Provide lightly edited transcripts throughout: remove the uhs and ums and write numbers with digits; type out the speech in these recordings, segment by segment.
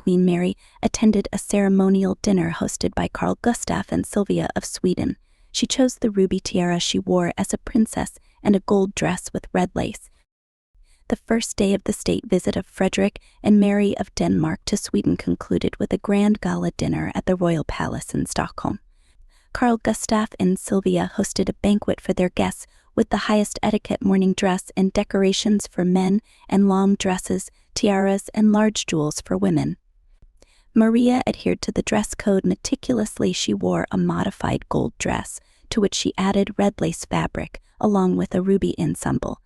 Queen Mary attended a ceremonial dinner hosted by Carl Gustaf and Silvia of Sweden. She chose the ruby tiara she wore as a princess and a gold dress with red lace. The first day of the state visit of Frederick and Mary of Denmark to Sweden concluded with a grand gala dinner at the Royal Palace in Stockholm. Carl Gustaf and Silvia hosted a banquet for their guests with the highest etiquette morning dress and decorations for men and long dresses, tiaras, and large jewels for women. Maria adhered to the dress code meticulously. She wore a modified gold dress, to which she added red lace fabric, along with a ruby ensemble.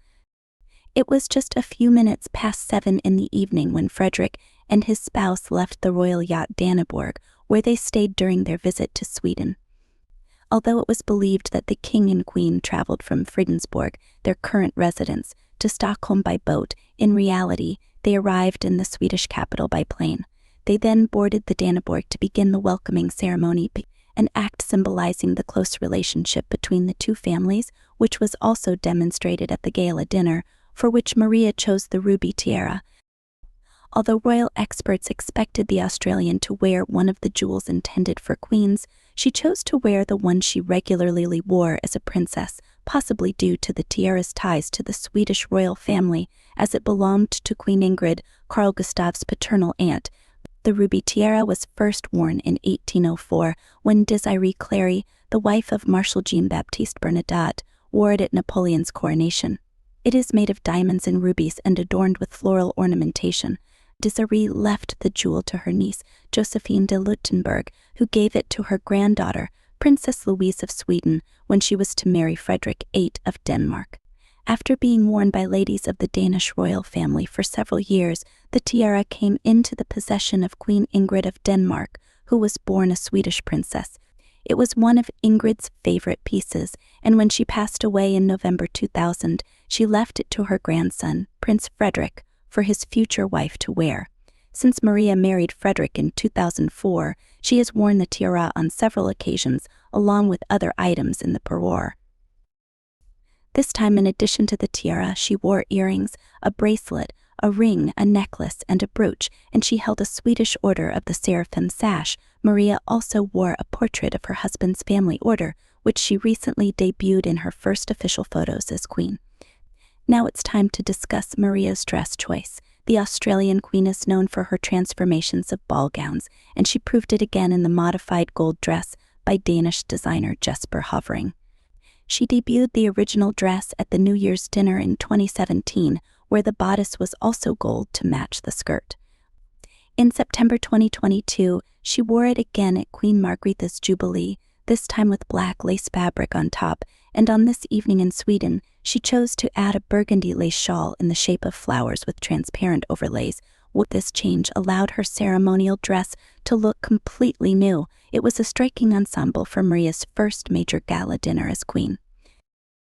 It was just a few minutes past 7 in the evening when Frederick and his spouse left the royal yacht Danneborg, where they stayed during their visit to Sweden. Although it was believed that the king and queen traveled from Fredensborg, their current residence, to Stockholm by boat, in reality, they arrived in the Swedish capital by plane. They then boarded the Danneborg to begin the welcoming ceremony, an act symbolizing the close relationship between the two families, which was also demonstrated at the gala dinner, for which Maria chose the ruby tiara. Although royal experts expected the Australian to wear one of the jewels intended for queens, she chose to wear the one she regularly wore as a princess, possibly due to the tiara's ties to the Swedish royal family, as it belonged to Queen Ingrid, Carl Gustaf's paternal aunt. The ruby tiara was first worn in 1804 when Désirée Clary, the wife of Marshal Jean-Baptiste Bernadotte, wore it at Napoleon's coronation. It is made of diamonds and rubies and adorned with floral ornamentation. Désirée left the jewel to her niece, Josephine de Luttenberg, who gave it to her granddaughter, Princess Louise of Sweden, when she was to marry Frederick VIII of Denmark. After being worn by ladies of the Danish royal family for several years, the tiara came into the possession of Queen Ingrid of Denmark, who was born a Swedish princess. It was one of Ingrid's favorite pieces, and when she passed away in November 2000, she left it to her grandson, Prince Frederick, for his future wife to wear. Since Maria married Frederick in 2004, she has worn the tiara on several occasions, along with other items in the parure. This time, in addition to the tiara, she wore earrings, a bracelet, a ring, a necklace, and a brooch, and she held a Swedish Order of the Seraphim sash. Maria also wore a portrait of her husband's family order, which she recently debuted in her first official photos as queen. Now it's time to discuss Maria's dress choice. The Australian queen is known for her transformations of ball gowns, and she proved it again in the modified gold dress by Danish designer Jesper Hovering. She debuted the original dress at the New Year's dinner in 2017, where the bodice was also gold to match the skirt. In September 2022, she wore it again at Queen Margretha's Jubilee, this time with black lace fabric on top, and on this evening in Sweden, she chose to add a burgundy lace shawl in the shape of flowers with transparent overlays. This change allowed her ceremonial dress to look completely new. It was a striking ensemble for Maria's first major gala dinner as queen.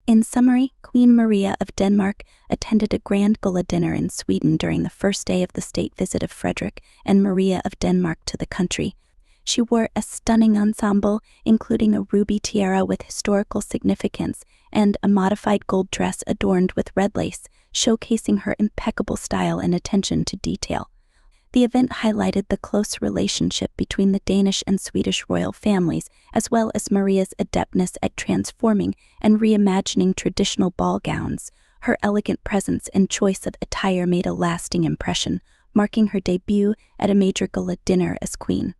In summary, Queen Maria of Denmark attended a grand gala dinner in Sweden during the first day of the state visit of Frederick and Maria of Denmark to the country. She wore a stunning ensemble, including a ruby tiara with historical significance and a modified gold dress adorned with red lace, showcasing her impeccable style and attention to detail. The event highlighted the close relationship between the Danish and Swedish royal families, as well as Maria's adeptness at transforming and reimagining traditional ball gowns. Her elegant presence and choice of attire made a lasting impression, marking her debut at a major gala dinner as queen.